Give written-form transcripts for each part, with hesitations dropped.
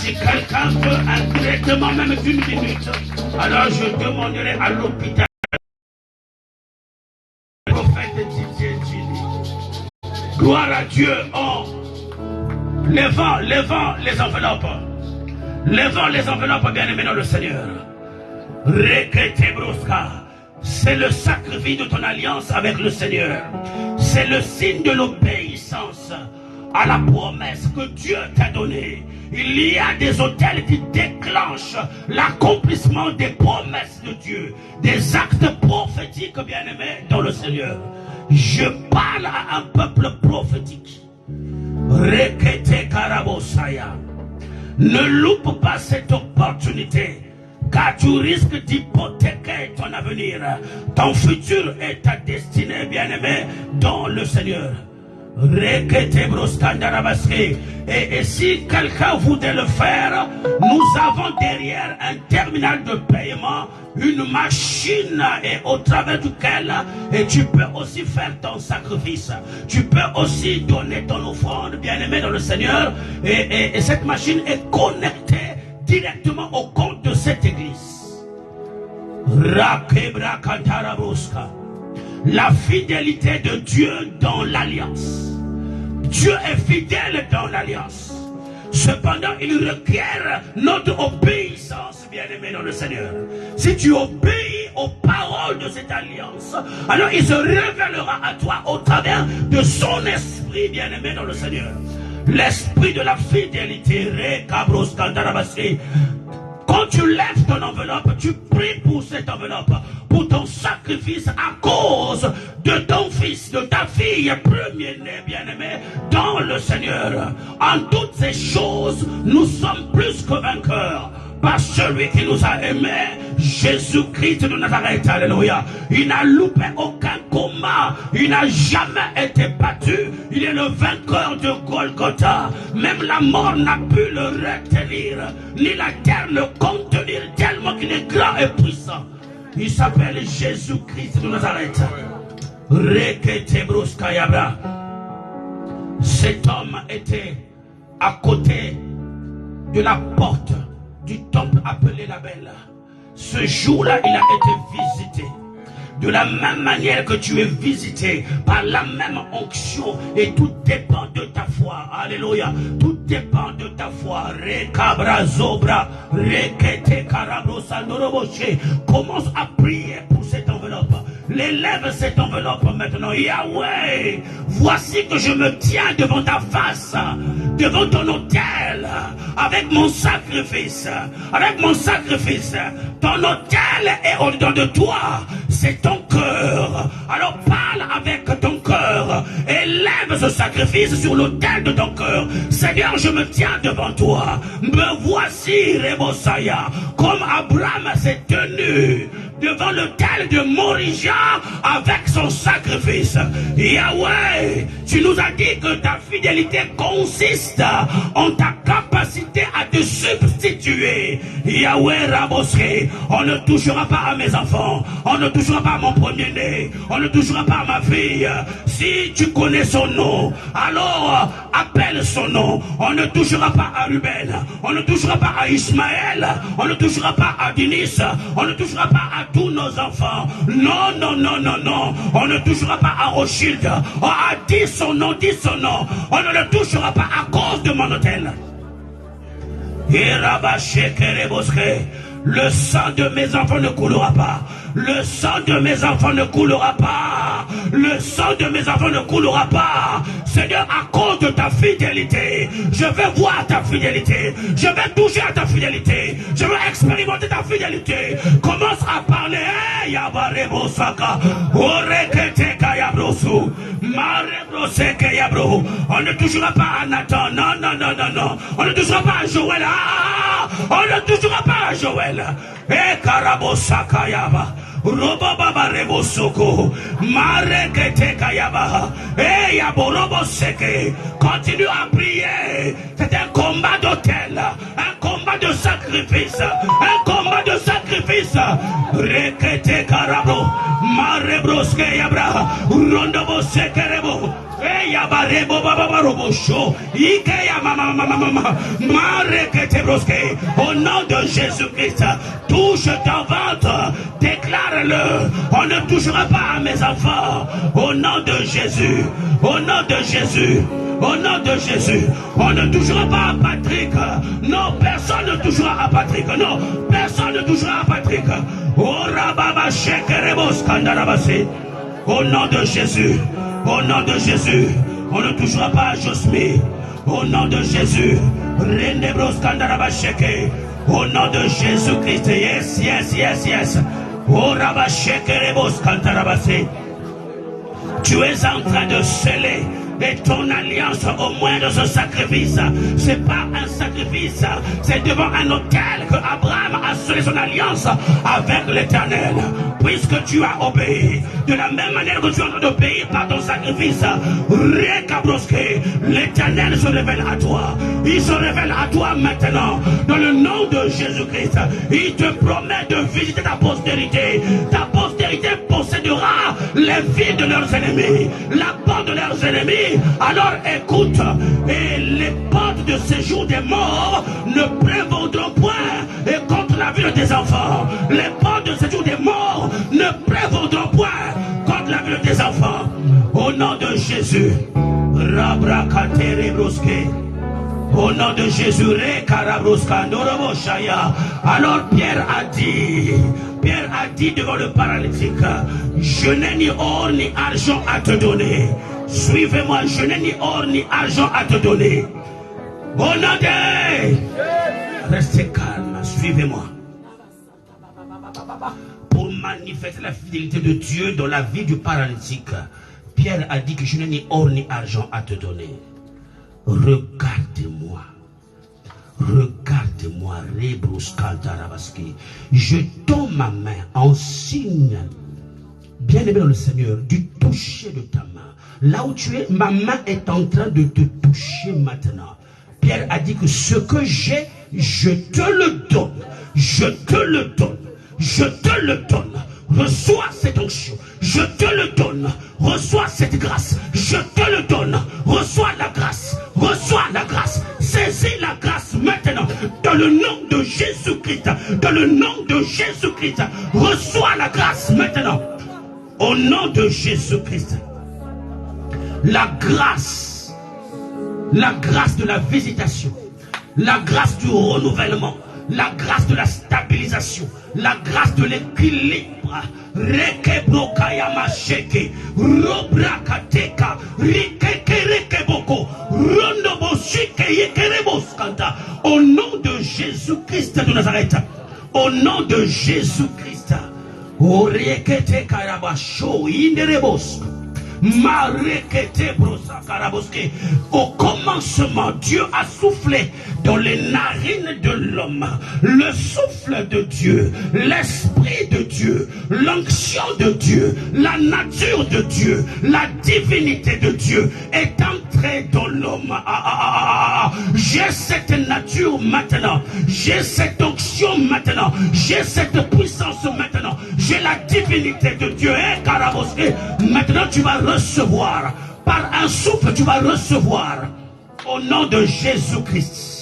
Si quelqu'un veut un traitement même d'une minute, alors je demanderai à l'hôpital. Le prophète Didier Djili. Gloire à Dieu. Oh. Levant les enveloppes. Levant les enveloppes, bien-aimés dans le Seigneur. Rekete broska. C'est le sacrifice de ton alliance avec le Seigneur. C'est le signe de l'obéissance à la promesse que Dieu t'a donnée. Il y a des autels qui déclenchent l'accomplissement des promesses de Dieu, des actes prophétiques, bien-aimés dans le Seigneur. Je parle à un peuple prophétique. Rekete karabosaya. Ne loupe pas cette opportunité, car tu risques d'hypothéquer ton avenir, ton futur et ta destinée, bien-aimé dans le Seigneur. Et si quelqu'un voudrait le faire, nous avons derrière un terminal de paiement, une machine et au travers duquel tu peux aussi faire ton sacrifice. Tu peux aussi donner ton offrande, bien-aimé dans le Seigneur. Et cette machine est connectée directement au compte de cette église. La fidélité de Dieu dans l'alliance. Dieu est fidèle dans l'alliance. Cependant, il requiert notre obéissance, bien-aimé dans le Seigneur. Si tu obéis aux paroles de cette alliance, alors il se révélera à toi au travers de son esprit, bien-aimé dans le Seigneur. L'esprit de la fidélité. Quand tu lèves ton enveloppe, tu pries pour cette enveloppe, pour ton sacrifice à cause de ton fils, de ta fille, premier-né, bien-aimé, dans le Seigneur. En toutes ces choses, nous sommes plus que vainqueurs. Par celui qui nous a aimés, Jésus-Christ de Nazareth, alléluia. Il n'a loupé aucun combat, il n'a jamais été battu. Il est le vainqueur de Golgotha. Même la mort n'a pu le retenir, ni la terre le contenir, tellement qu'il est grand et puissant. Il s'appelle Jésus-Christ de Nazareth. Cet homme était à côté de la porte du temple appelé la Belle. Ce jour-là, il a été visité. De la même manière que tu es visité par la même onction, et tout dépend de ta foi. Alléluia. Tout dépend de ta foi. Rekabra zobra, rekete karabro sandoroboche. Commence à prier pour cette enveloppe. Lève cette enveloppe maintenant. Yahweh, voici que je me tiens devant ta face, devant ton autel, avec mon sacrifice. Avec mon sacrifice. Ton autel est au-dedans de toi. C'est ton cœur. Alors parle avec ton cœur et lève ce sacrifice sur l'autel de ton cœur. Seigneur, je me tiens devant toi. Me voici, Rebosaya, comme Abraham s'est tenu devant l'autel de Morija avec son sacrifice. Yahweh, tu nous as dit que ta fidélité consiste en ta capacité à te substituer. Yahweh Raboské, on ne touchera pas à mes enfants, on ne touchera pas à mon premier-né, on ne touchera pas à ma fille. Si tu connais son nom, alors appelle son nom. On ne touchera pas à Ruben, on ne touchera pas à Ismaël, on ne touchera pas à Denis, on ne touchera pas à tous nos enfants. Non, non, non, non, non. On ne touchera pas à Rothschild. On a dit son nom, dit son nom. On ne le touchera pas à cause de mon hôtel. Le sang de mes enfants ne coulera pas. Le sang de mes enfants ne coulera pas. Le sang de mes enfants ne coulera pas. Seigneur, à cause de ta fidélité, je vais voir ta fidélité. Je vais toucher à ta fidélité. Je vais expérimenter ta fidélité. Commence à parler. On ne touchera pas à Nathan. Non, non, non, non, non. On ne touchera pas à Joël. On ne touchera pas à Joël. Et Karabosaka Yaba. Robaba Rebosoko. Marekete Kayaba. Et Yaborobo Seke. Continue à prier. C'est un combat d'autel. Un combat de sacrifice. Un combat de sacrifice. Rekete Karabo. Marebroske Yabra. Rondobo Sekerebo. Et Yabarebo Au nom de Jésus-Christ, touche ton ventre, déclare-le. On ne touchera pas à mes enfants. Au nom de Jésus, au nom de Jésus, au nom de Jésus, on ne touchera pas à Patrick. Non, personne ne touchera à Patrick. Non, personne ne touchera à Patrick. Au nom de Jésus, au nom de Jésus, on ne touchera pas à Josmi. Au nom de Jésus, au nom de Jésus-Christ, yes, yes, yes, yes. Tu es en train de sceller et ton alliance au moins de ce sacrifice. C'est pas un sacrifice, c'est devant un autel que Abraham a scellé son alliance avec l'Éternel. Puisque tu as obéi, de la même manière que tu es en train d'obéir par ton sacrifice, l'Éternel se révèle à toi. Il se révèle à toi maintenant dans le nom de Jésus-Christ. Il te promet de visiter ta postérité. Ta postérité possédera les villes de leurs ennemis, la porte de leurs ennemis. Alors écoute, et les portes de séjour des morts ne prévaudront point et contre la vie de tes enfants. Les portes de séjour des morts ne prévaudront point contre la vie de tes enfants. Au nom de Jésus, au nom de Jésus, alors Pierre a dit devant le paralytique, je n'ai ni or ni argent à te donner. Suivez-moi, je n'ai ni or ni argent à te donner. Au nom de... Restez calme, suivez-moi. Pour manifester la fidélité de Dieu dans la vie du paralytique, Pierre a dit que je n'ai ni or ni argent à te donner. Regarde-moi. Regarde-moi, je tends ma main en signe, bien-aimé dans le Seigneur, du toucher de ta main. Là où tu es, ma main est en train de te toucher maintenant. Pierre a dit que ce que j'ai, je te le donne. Je te le donne. Je te le donne. Reçois cette onction. Je te le donne. Reçois cette grâce. Je te le donne. Reçois la grâce. Reçois la grâce. Saisis la grâce maintenant. Dans le nom de Jésus-Christ. Dans le nom de Jésus-Christ. Reçois la grâce maintenant. Au nom de Jésus-Christ. La grâce de la visitation, la grâce du renouvellement, la grâce de la stabilisation, la grâce de l'équilibre. Au nom de Jésus-Christ de Nazareth, au nom de Jésus-Christ, au commencement, Dieu a soufflé dans les narines de l'homme le souffle de Dieu, l'esprit de Dieu, l'onction de Dieu, la nature de Dieu, la divinité de Dieu est entrée dans l'homme. J'ai cette nature maintenant, j'ai cette onction maintenant, j'ai cette puissance maintenant, j'ai la divinité de Dieu. Maintenant tu vas recevoir, par un souffle tu vas recevoir, au nom de Jésus-Christ.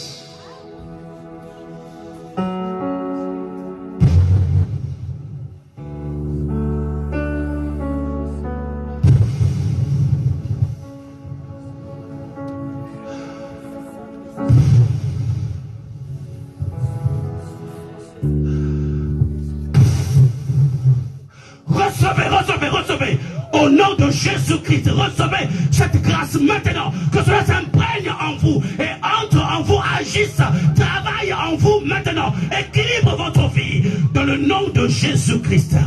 Recevez. Au nom de Jésus-Christ, recevez cette grâce maintenant. Que cela s'imprègne en vous et entre en vous, agisse, travaille en vous maintenant. Équilibre votre vie dans le nom de Jésus-Christ.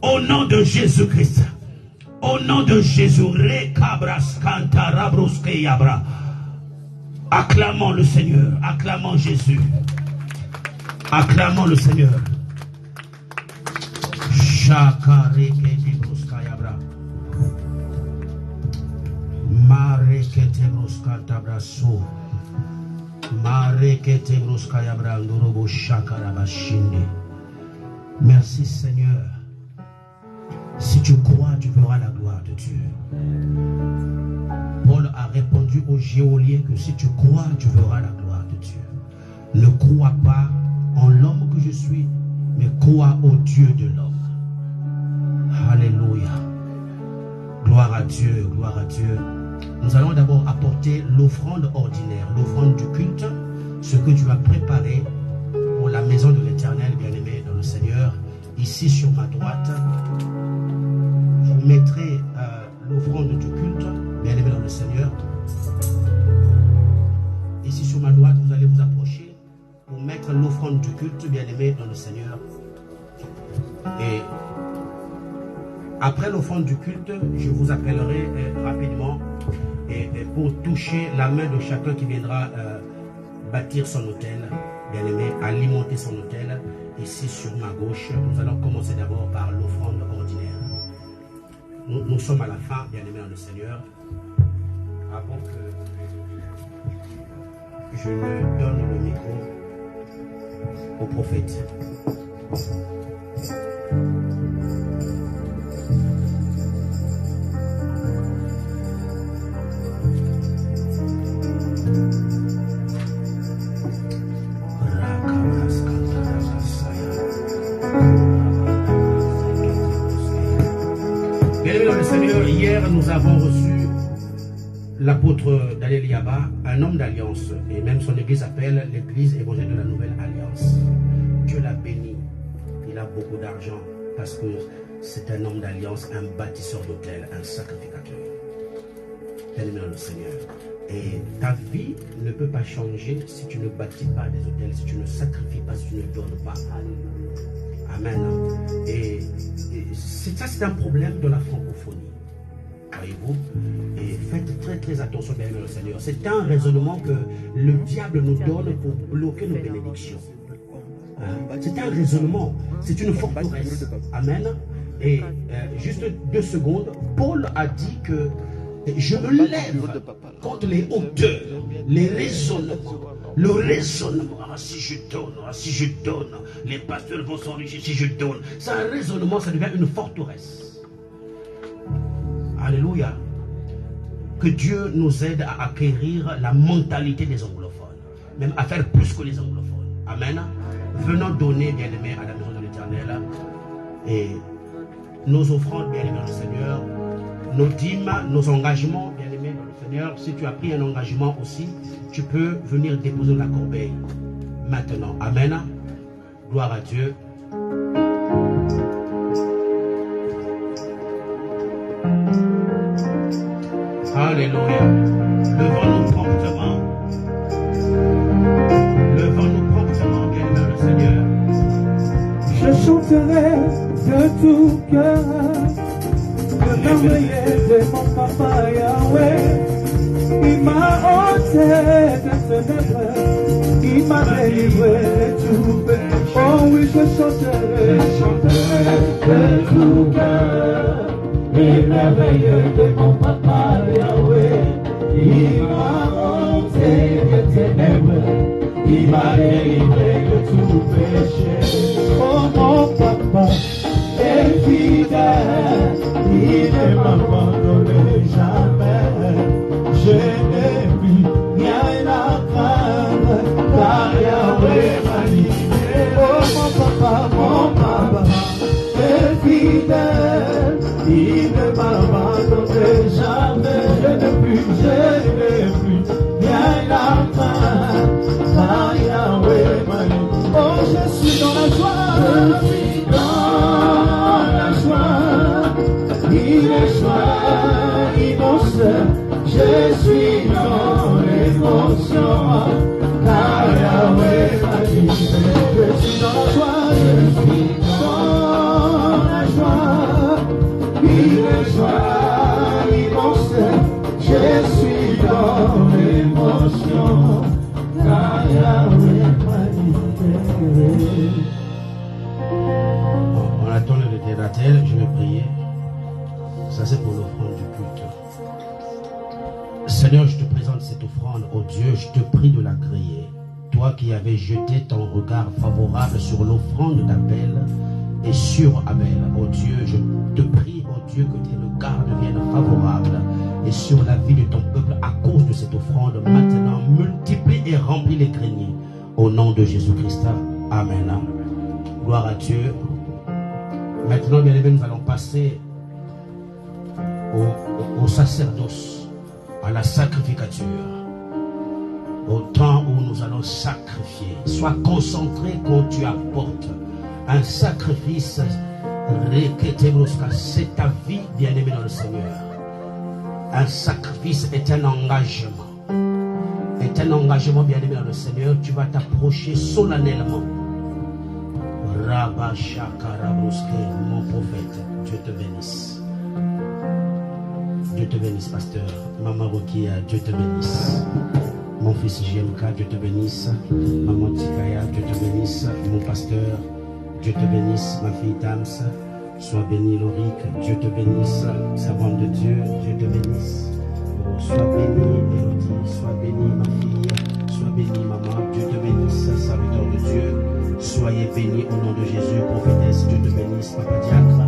Au nom de Jésus-Christ. Au nom de Jésus. Acclamons le Seigneur. Acclamons Jésus. Acclamons le Seigneur. Merci Seigneur. Si tu crois, tu verras la gloire de Dieu. Paul a répondu aux géoliens que si tu crois, tu verras la gloire de Dieu. Ne crois pas en l'homme que je suis, mais crois au Dieu de l'homme. Alléluia. Gloire à Dieu, gloire à Dieu. Nous allons d'abord apporter l'offrande ordinaire, l'offrande du culte, ce que tu as préparé pour la maison de l'Éternel, bien-aimé dans le Seigneur. Ici sur ma droite, vous mettrez l'offrande du culte, bien-aimé dans le Seigneur. Ici sur ma droite, vous allez vous approcher pour mettre l'offrande du culte, bien-aimé dans le Seigneur. Et après l'offrande du culte, je vous appellerai rapidement et pour toucher la main de chacun qui viendra bâtir son hôtel, bien-aimé, alimenter son hôtel. Ici sur ma gauche, nous allons commencer d'abord par l'offrande ordinaire. Nous sommes à la fin, bien-aimé dans le Seigneur. Avant que je ne donne le micro au prophète. Bien-aimé dans le Seigneur, hier nous avons reçu l'apôtre Daniel Yaba, un homme d'alliance, et même son église s'appelle l'église évangélique de la Nouvelle Alliance. Dieu l'a béni, il a beaucoup d'argent parce que c'est un homme d'alliance, un bâtisseur d'hôtel, un sacrificateur. Bien-aimé dans le Seigneur. Et ta vie ne peut pas changer si tu ne bâtis pas des hôtels, si tu ne sacrifies pas, si tu ne donnes pas. Amen. Et ça, c'est un problème de la francophonie. Voyez-vous? Et faites très très attention, bien aimé le Seigneur. C'est un raisonnement que le diable nous donne pour bloquer nos bénédictions. C'est un raisonnement, c'est une forteresse. Amen. Et juste 2 secondes, Paul a dit que je me lève contre les hauteurs, les raisonnements. Le raisonnement, si je donne, les pasteurs vont s'enrichir si je donne. C'est un raisonnement, ça devient une forteresse. Alléluia. Que Dieu nous aide à acquérir la mentalité des anglophones, même à faire plus que les anglophones. Amen. Venons donner, bien-aimés, à la maison de l'Éternel. Et nos offrandes, bien-aimés dans le Seigneur, nos dîmes, nos engagements, bien-aimés dans le Seigneur. Si tu as pris un engagement aussi, tu peux venir déposer la corbeille maintenant. Amen. Gloire à Dieu. Alléluia. Levons-nous promptement. Levons-nous promptement, bien-aimé le Seigneur. Je chanterai de tout cœur le merveilleux de mon papa Yahweh. Il m'a ôté des ténèbres, il m'a délivré de tout péché. Oh oui, je chanterai de tout cœur les merveilleux de mon papa Yahweh. Il m'a ôté des ténèbres, il m'a délivré de tout péché. Oh mon papa est fidèle, il ne m'abandonne jamais. Je n'ai plus rien à craindre, car Yahweh m'a libéré. Oh mon papa est fidèle, il ne m'abandonne jamais. Je n'ai plus rien à craindre, car Yahweh m'a libéré. Oh, je suis dans la joie, je suis dans la joie, il est joie, innocent. Je suis dans l'émotion, car Yahweh m'a libéré. Je suis dans la joie, je suis dans la joie. Il est joie, innocent. Je suis dans l'émotion, car Yahweh m'a libéré. On attend le dératel, je vais prier. Ça c'est pour l'offrande du culte. Seigneur, je te présente cette offrande, oh Dieu, je te prie de l'agréer. Toi qui avais jeté ton regard favorable sur l'offrande d'appel et sur Abel. Oh Dieu, je te prie, oh Dieu, que tes regards deviennent favorables et sur la vie de ton peuple à cause de cette offrande. Maintenant, multiplie et remplis les greniers. Au nom de Jésus-Christ. Amen. Gloire à Dieu. Maintenant, bien aimés, nous allons passer au sacerdoce, à la sacrificature. Au temps où nous allons sacrifier. Sois concentré quand tu apportes un sacrifice. C'est ta vie, bien-aimé dans le Seigneur. Un sacrifice est un engagement. Est un engagement, bien-aimé dans le Seigneur. Tu vas t'approcher solennellement. Rabba Shakarabruske, mon prophète, Dieu te bénisse. Dieu te bénisse, pasteur. Maman Rokia, Dieu te bénisse. Mon fils JMK, Dieu te bénisse. Maman Tikaya, Dieu te bénisse. Mon pasteur, Dieu te bénisse. Ma fille Dams, sois bénie. Loric, Dieu te bénisse. Servante de Dieu, Dieu te bénisse. Oh, sois bénie, Élodie, sois bénie, ma fille. Sois bénie, maman, Dieu te bénisse. Serviteur de Dieu, soyez bénis au nom de Jésus. Prophétesse, Dieu te bénisse. Papa Diacre,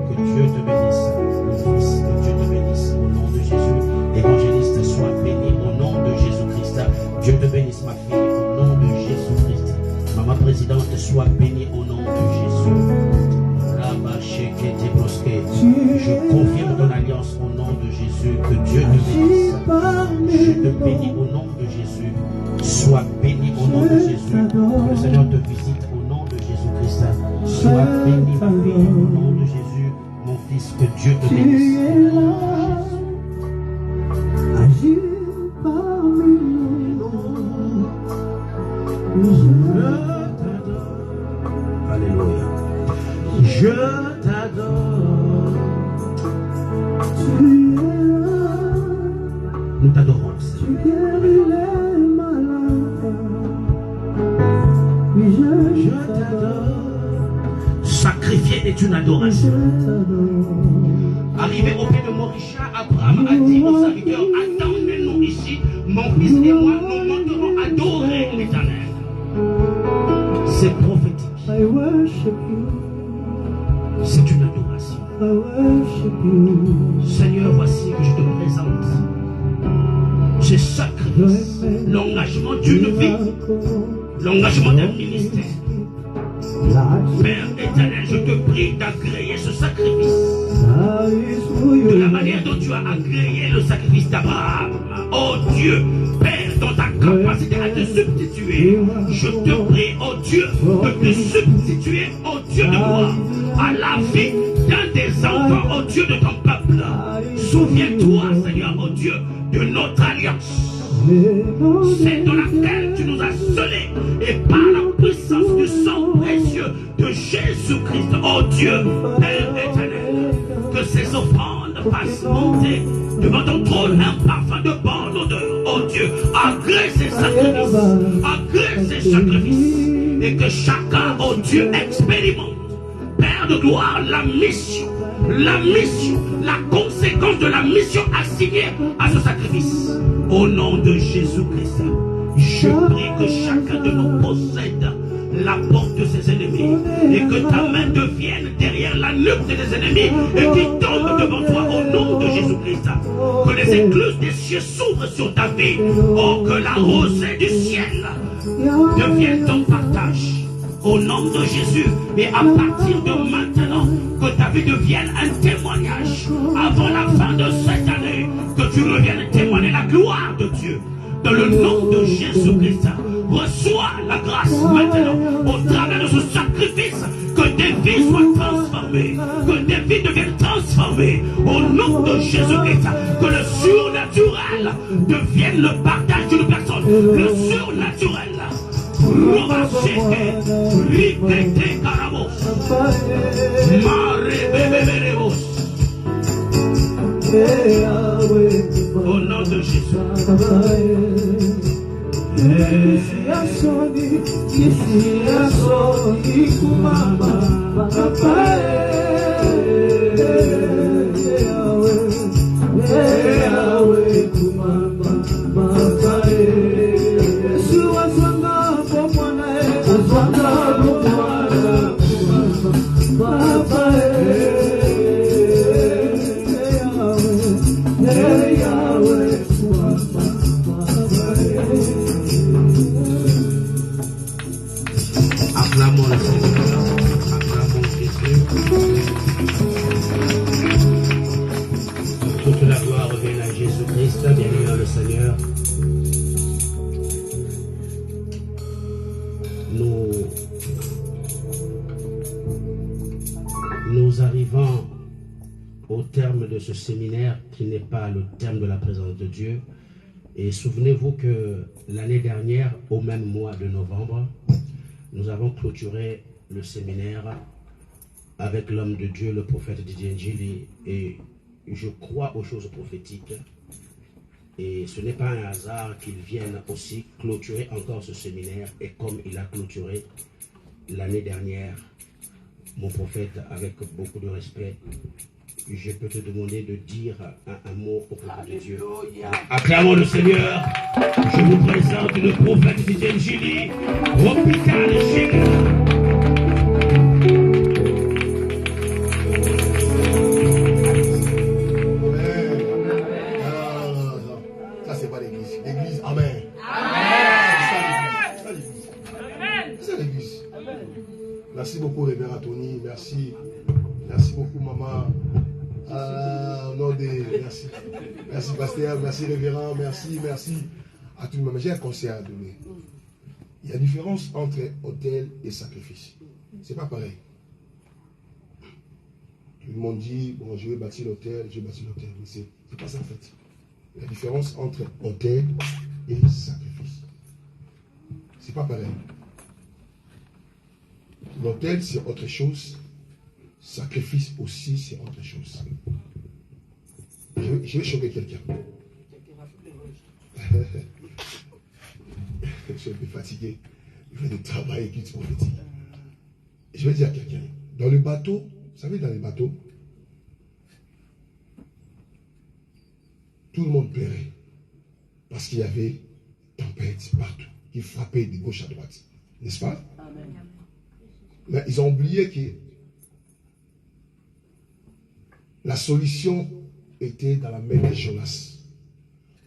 que Dieu te bénisse. Mon fils, que Dieu te bénisse au nom de Jésus. Évangéliste, sois béni au nom de Jésus-Christ. Dieu te bénisse, ma fille, au nom de Jésus-Christ. Maman présidente, sois bénie au nom de Jésus. Je confirme ton alliance au nom de Jésus. Que Dieu te bénisse. Je te bénis au nom de Jésus. Sois béni au nom de Jésus. Que le Seigneur te visite au nom de Jésus-Christ. Sois béni, ma fille, au nom de Jésus. Mon fils, que Dieu te bénisse. Agis parmi nous. Alléluia. Je t'adore. Nous t'adorons. Tu guéris les malades. Oui, je t'adore. Sacrifier est une adoration. Arrivé au pied de Morisha, Abraham a dit aux serviteurs, attendez-nous ici, mon fils et moi, nous monterons adorer l'Éternel. C'est prophétique. I worship you. C'est une adoration. I worship you. Seigneur, voici que je te présente ce sacrifice, l'engagement d'une vie, l'engagement d'un ministère. Père éternel, je te prie d'agréer ce sacrifice de la manière dont tu as agréé le sacrifice d'Abraham. Oh Dieu, Père, dans ta capacité à te substituer, je te prie, oh Dieu, de te substituer, oh Dieu de moi, à la vie d'un des enfants, oh Dieu de ton peuple. Souviens-toi, Seigneur, oh Dieu, de notre alliance. C'est dans laquelle tu nous as scellés et par la puissance du sang précieux de Jésus-Christ, oh Dieu, Père éternel, que ces offrandes fassent monter devant ton trône un parfum de bonne odeur, oh Dieu, agrée ces sacrifices, et que chacun, oh Dieu, expérimente, Père de gloire, la mission, la conséquence de la mission assignée à ce sacrifice. Au nom de Jésus-Christ, je prie que chacun de nous possède la porte de ses ennemis et que ta main devienne derrière la nuque de tes ennemis et qui tombe devant toi au nom de Jésus-Christ. Que les écluses des cieux s'ouvrent sur ta vie. Oh, que la rosée du ciel devienne ton partage. Au nom de Jésus, et à partir de maintenant, que ta vie devienne un témoignage avant la fin de cette année, que tu reviennes témoigner la gloire de Dieu. Dans le nom de Jésus-Christ, reçois la grâce maintenant au travers de ce sacrifice, que des vies soient transformées, que des vies deviennent transformées. Au nom de Jésus-Christ, que le surnaturel devienne le partage d'une personne. Le surnaturel. Au nom de Jésus. Acclamons le Seigneur, acclamons Jésus. Toute la gloire revient à Jésus-Christ, bien-aimé dans le Seigneur. Nous arrivons au terme de ce séminaire qui n'est pas le terme de la présence de Dieu. Et souvenez-vous que l'année dernière, au même mois de novembre, nous avons clôturé le séminaire avec l'homme de Dieu, le prophète Didier Njili, et je crois aux choses prophétiques. Et ce n'est pas un hasard qu'il vienne aussi clôturer encore ce séminaire, et comme il a clôturé l'année dernière, mon prophète, avec beaucoup de respect, je peux te demander de dire un mot au prophète de Dieu. Acclamons le Seigneur. Je vous présente le prophète Didier Njili, hôpital Gilles. Merci beaucoup, Révérend Tony. Merci. Merci beaucoup, maman. Merci. Merci, pasteur. Merci, révérend. Merci à tout le monde. J'ai un conseil à donner. Il y a une différence entre autel et sacrifice. C'est pas pareil. Tout le monde dit, bon, je vais bâtir l'autel, mais c'est pas ça en fait. La différence entre autel et sacrifice. C'est pas pareil. L'autel, c'est autre chose. Sacrifice aussi, c'est autre chose. Je vais choquer quelqu'un. Je suis un peu fatigué. Je vais de travailler qui te prophétique. Je vais dire à quelqu'un. Dans le bateau, vous savez, dans les bateaux, tout le monde pleurait. Parce qu'il y avait tempête partout. Qui frappait de gauche à droite. N'est-ce pas? Amen. Mais ils ont oublié que la solution était dans la main de Jonas.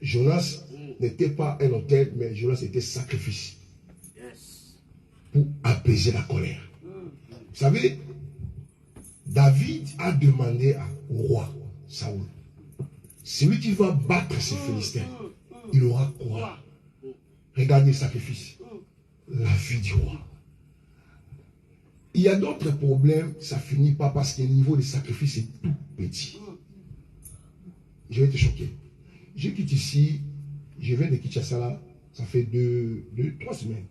Jonas n'était pas un autel, mais Jonas était sacrifice. Pour apaiser la colère. Vous savez, David a demandé au roi Saoul, celui qui va battre ces Philistins, il aura quoi? Regardez le sacrifice. La vie du roi. Il y a d'autres problèmes, ça ne finit pas parce que le niveau de sacrifice est tout petit. Je vais te choquer. Je quitte ici, je viens de Kinshasa là, ça fait 3 semaines.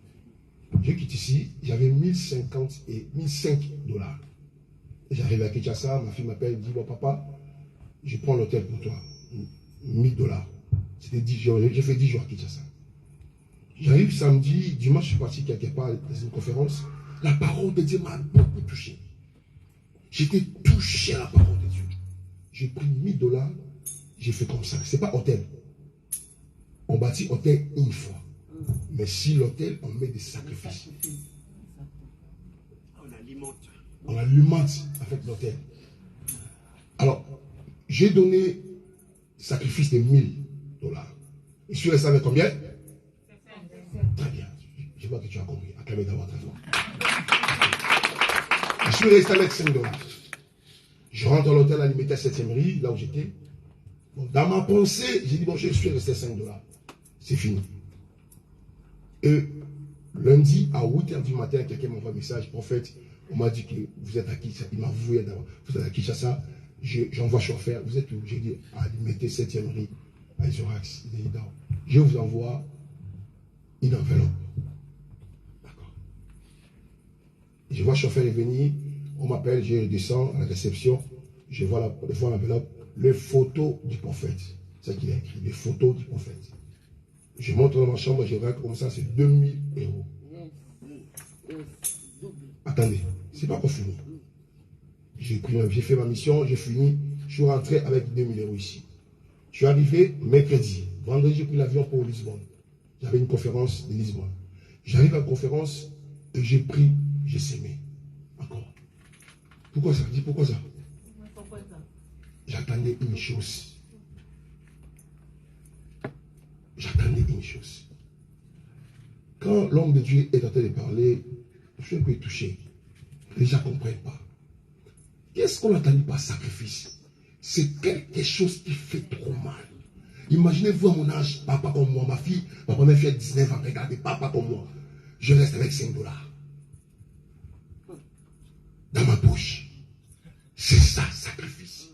Je quitte ici, j'avais 1050 et 1005 $. J'arrive à Kinshasa, ma fille m'appelle, elle dit, bon papa, je prends l'hôtel pour toi. 1000 $. C'était 10 jours, j'ai fait 10 jours à Kinshasa. J'arrive samedi, dimanche, je suis parti quelque part dans une conférence. La parole de Dieu m'a beaucoup touché. J'étais touché à la parole de Dieu. J'ai pris 1000 $, j'ai fait comme ça. Ce n'est pas hôtel. On bâtit hôtel une fois. Mais si l'hôtel, on met des sacrifices. On alimente avec l'hôtel. Alors, j'ai donné sacrifice de 1000 $. Et je suis resté avec combien? Très bien. Je vois que tu as compris. Acclamez d'abord très fort. Je suis resté avec 5 $. Je rentre dans l'hôtel à l'Imité 7e rue, là où j'étais. Bon, dans ma pensée, j'ai dit, bon, je suis resté 5 $. C'est fini. Et lundi, à 8h du matin, quelqu'un m'envoie un message, prophète, on m'a dit que vous êtes à Kinshasa. Il m'a voué d'abord. Vous êtes à Kinshasa. J'envoie chauffeur. Vous êtes où? J'ai dit, à l'Imité 7e rue, à Isorax. Je vous envoie une enveloppe. D'accord. Je vois le chauffeur est venu, on m'appelle, je descends à la réception, je vois l'enveloppe, les photos du prophète. C'est ce qu'il a écrit, les photos du prophète. Je monte dans ma chambre, je regarde comme ça, c'est 2000 €. Attendez, c'est pas encore fini. J'ai fait ma mission, j'ai fini, je suis rentré avec 2000 € ici. Je suis arrivé mercredi. Vendredi, j'ai pris l'avion pour Lisbonne. J'avais une conférence de Lisbonne. J'arrive à la conférence et j'ai pris, j'ai sémé. Encore. Pourquoi ça? Dis pourquoi ça? J'attendais une chose. J'attendais une chose. Quand l'homme de Dieu est en train de parler, je suis un peu touché. Les gens ne comprennent pas. Qu'est-ce qu'on attendait par sacrifice? C'est quelque chose qui fait trop mal. Imaginez-vous à mon âge, papa comme moi, ma fille, ma première fille a 19 ans, regardez, papa comme moi. Je reste avec $5 dans ma poche. C'est ça, sacrifice.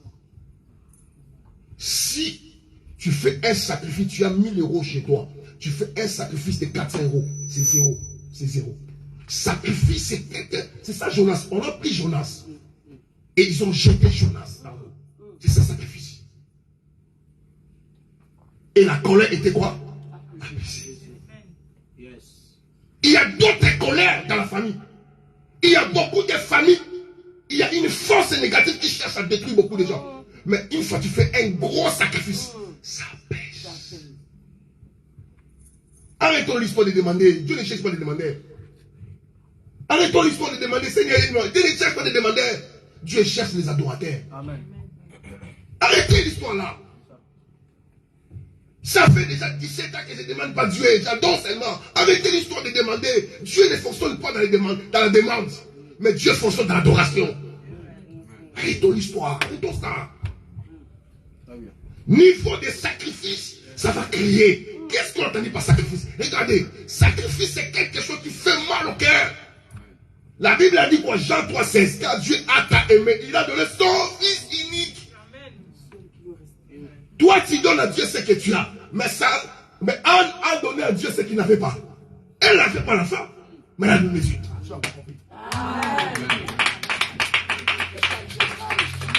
Si tu fais un sacrifice, tu as 1000 € chez toi, tu fais un sacrifice de 400 €, c'est zéro. C'est zéro. Sacrifice, c'est quelqu'un. C'est ça, Jonas. On a pris Jonas. Et ils ont jeté Jonas dans l'eau. C'est ça, sacrifice. Et la colère était quoi? Apaisée. Il y a d'autres colères dans la famille. Il y a beaucoup de familles. Il y a une force négative qui cherche à détruire beaucoup de gens. Mais une fois que tu fais un gros sacrifice, ça pèse. Arrêtons l'histoire de demander. Dieu ne cherche pas de demander. Arrêtons l'histoire de demander. Seigneur, Dieu ne cherche pas de demander. Dieu cherche les adorateurs. Amen. Arrêtez l'histoire là. Ça fait déjà 17 ans que je ne demande pas Dieu. J'adore seulement. Arrêtez l'histoire de demander. Dieu ne fonctionne pas dans la demande. Mais Dieu fonctionne dans l'adoration. Arrêtons l'histoire. Arrêtons ça. Niveau de sacrifice, ça va crier. Qu'est-ce qu'on entend par sacrifice? Regardez, sacrifice c'est quelque chose qui fait mal au cœur. La Bible a dit quoi? Jean 3,16. Car Dieu a tant aimé, il a donné son fils unique. Toi tu donnes à Dieu ce que tu as. Mais Anne a donné à Dieu ce qu'il n'avait pas. Elle n'avait pas l'enfant, mais elle a donné suite.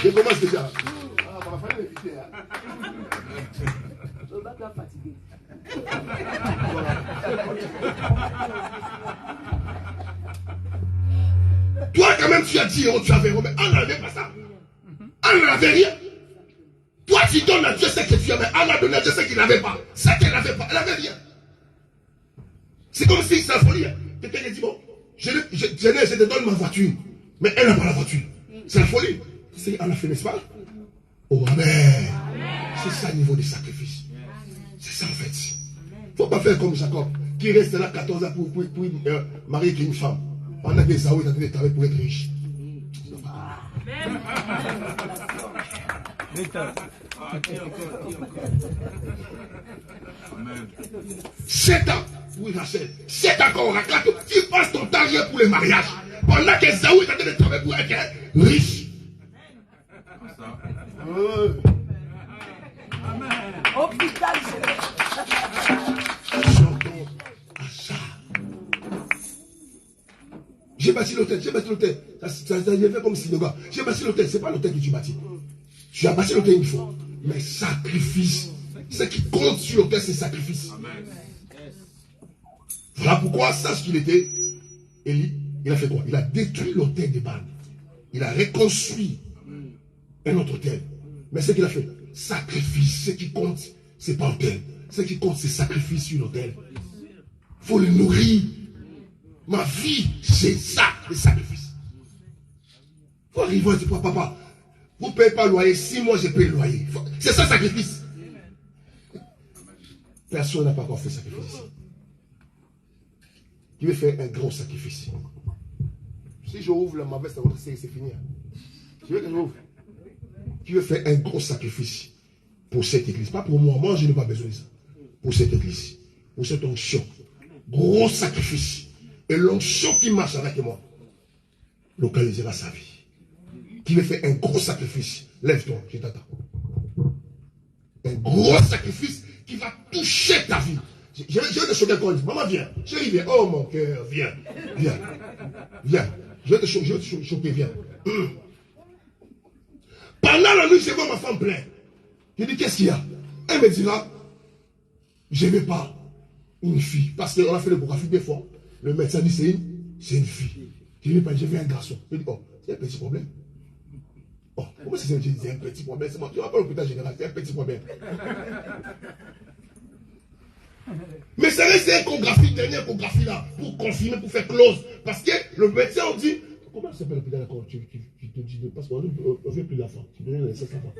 Je commence déjà. Toi quand même tu as 10 €, tu avais 20 €, mais Anne n'avait pas ça. Anne n'avait rien. Toi tu donnes à Dieu ce que tu as, mais Anne a donné à Dieu ce qu'il n'avait pas. Ce qu'elle n'avait pas, elle n'avait rien. C'est comme si c'est la folie. Quelqu'un dit bon, je te donne ma voiture, mais elle n'a pas la voiture. C'est la folie. C'est Anne a fait, n'est-ce pas? Oh amen. C'est ça le niveau de sacrifice. C'est ça en fait. Il ne faut pas faire comme Jacob, qui reste là 14 ans pour marier une femme. Pendant que Esaü est en train de travailler pour être riche. 7 ans pour Rachel. 7 ans qu'on raconte. Tu passes ton temps rien pour le mariage. Pendant que Esaü est en train de travailler pour être riche. Chantons à ça. J'ai bâti l'hôtel, Ça y fait comme synagogue. J'ai bâti l'hôtel, c'est pas l'hôtel que tu bâtis. Tu as bâti l'hôtel une fois. Mais sacrifice. Ce qui compte sur l'hôtel, c'est sacrifice. Voilà pourquoi, sache qu'il était. Élie, il a fait quoi? Il a détruit l'hôtel de Baal. Il a reconstruit un autre hôtel. Mais ce qu'il a fait, sacrifice. Ce qui compte, c'est pas hôtel. Ce qui compte, c'est sacrifice sur l'hôtel. Il faut le nourrir. Ma vie, c'est ça, le sacrifice. Il faut arriver à dire, papa, vous ne payez pas le loyer, 6 mois, je paye le loyer. C'est ça, le sacrifice. Personne n'a pas encore fait sacrifice ici. Qui veut faire un gros sacrifice? Si je ouvre ma veste, c'est fini. Tu veux que je ouvre? Qui veut faire un gros sacrifice pour cette église? Pas pour moi, moi je n'ai pas besoin de ça. Pour cette église, pour cette onction. Gros sacrifice. Et l'onction qui marche avec moi localisera sa vie. Qui veut faire un gros sacrifice? Lève-toi, je t'attends. Un gros sacrifice qui va toucher ta vie. Je vais te choquer encore une fois. Maman, viens. Chérie, viens. Oh mon cœur, viens. Viens. Viens. Je vais te choquer, viens. Pendant la nuit, je vois ma femme pleine. Je dis, qu'est-ce qu'il y a? Elle me dira, je ne veux pas une fille. Parce qu'on a fait l'échographie des fois. Le médecin dit, c'est une fille. Je dis, je veux un garçon. Je dis, oh, c'est un petit problème. Oh, comment c'est un petit problème? C'est moi. Tu ne vas pas à l'hôpital général, c'est un petit problème. Mais c'est resté échographie, dernière échographie là, pour confirmer, pour faire close. Parce que le médecin, on dit, Comment ça s'appelle l'hôpital d'accord? Tu te dis, parce qu'on ne fait plus d'enfants. Tu donnais les 7 enfants.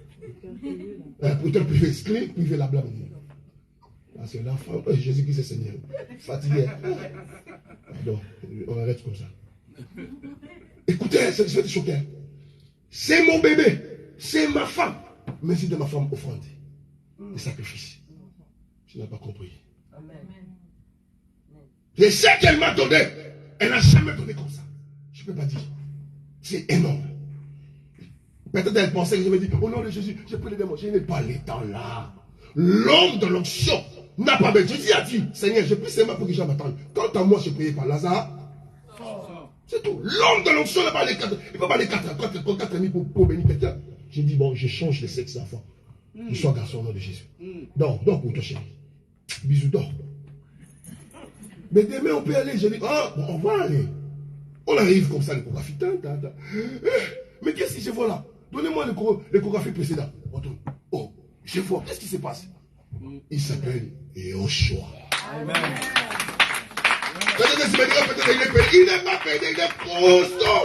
Hôpital privé, clinique privé, la blâme. Parce que l'enfant, Jésus-Christ est Seigneur. Fatigué. Donc, on arrête comme ça. Écoutez, je vais te choquer. C'est mon bébé. C'est ma femme. Mais c'est de ma femme offrande. Le sacrifice. Tu n'as pas compris. Amen. Je sais qu'elle m'a donné. Elle n'a jamais donné comme ça. Je ne peux pas dire. C'est énorme. Peut-être elle pensait que je me dis, au nom de Jésus, j'ai pris les démons. Je n'ai pas les temps là. L'homme de l'onction n'a pas besoin. Jésus a dit, Seigneur, je prie seulement pour que les gens m'attendent. Quant à moi, je priais par Lazare. C'est tout. L'homme de l'onction n'a pas les 4. Il ne peut pas les 4 amis pour bénir quelqu'un. J'ai dit, bon, je change le sexe d'enfant. Je sois garçon au nom de Jésus. Donc pour toi, chérie. Bisous, dors. Mais demain, on peut aller. Je dis, oh, bon, on va aller. On arrive comme ça, l'échographie. Mais qu'est-ce que je vois là? Donnez-moi l'échographie précédente. Oh, je vois. Qu'est-ce qui se passe? Il s'appelle Yoshua. Amen. Peut-être il est pédé. Il n'est pas pédé, il est costaud.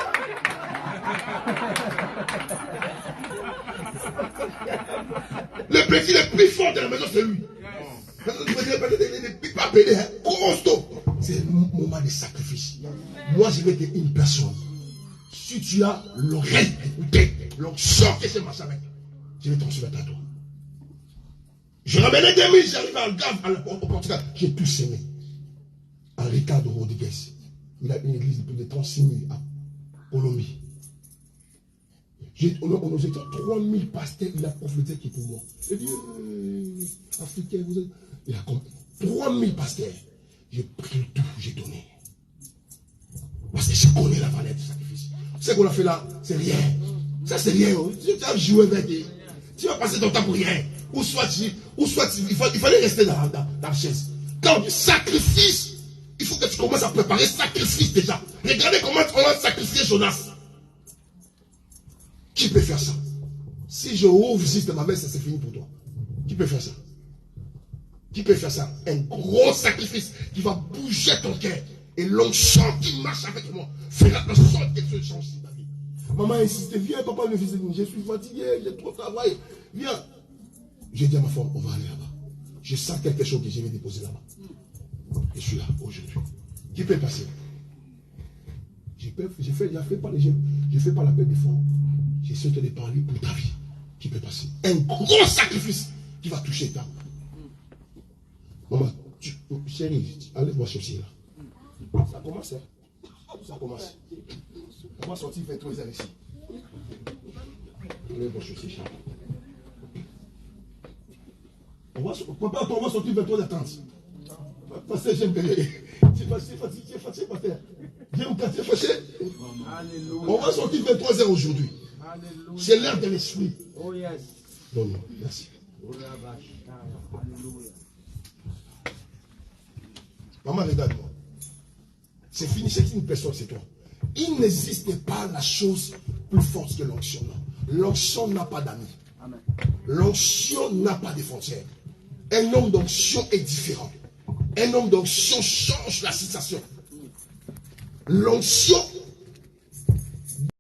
Le petit le plus fort de la maison, c'est lui. Il n'est pas pédé, costaud. C'est un moment de sacrifice. Moi, je vais être une personne. Si tu as l'oreille, écoutez, l'onction que c'est ma avec, je vais t'en soumettre à toi. Je ramenais des milles, j'arrive à Algarve, au Portugal. J'ai tout semé. À Ricardo Rodriguez. Il a une église de plus de 36 000 à Colombie. On nous était 3000 pasteurs, il a prophétisé qui pour moi. Il dit, Africain, vous êtes. Il a compris. 3000 pasteurs. J'ai pris tout, j'ai donné. Parce que je connais la valeur du sacrifice. Ce qu'on a fait là, c'est rien. Ça, c'est rien. Tu vas jouer avec. Tu vas passer ton temps pour rien. Ou soit il fallait rester dans la chaise. Quand on dit sacrifice, il faut que tu commences à préparer sacrifice déjà. Regardez comment on a sacrifié Jonas. Qui peut faire ça? Si je ouvre juste ma main, ça c'est fini pour toi. Qui peut faire ça? Qui peut faire ça? Un gros sacrifice qui va bouger ton cœur. Et l'onction qui marche avec moi fera en sorte que quelque chose change dans ta vie. Maman insiste, viens, papa me visite. Je suis fatigué, j'ai trop travaillé. Viens. J'ai dit à ma femme, on va aller là-bas. Je sens quelque chose que je vais déposer là-bas. Je suis là aujourd'hui. Qui peut passer? Je fais pas la paix des fonds. J'essaie de parler pour ta vie. Qui peut passer? Un gros sacrifice qui va toucher ta. Maman, chérie, allez voir ceci là. Ça commence, hein? Ça commence. On va sortir 23 heures ici. Allez voir ceci, chérie. On va sortir 23h30. Parce que j'aime que tu es fâché, pasteur. J'aime quand tu es fâché. On va sortir 23h aujourd'hui. C'est l'heure de l'esprit. Oh yes. Non, merci. Maman, regarde-moi. C'est fini, c'est une personne, c'est toi. Il n'existe pas la chose plus forte que l'onction. L'onction n'a pas d'amis. L'onction n'a pas de frontières. Un homme d'onction est différent. Un homme d'onction change la situation. L'onction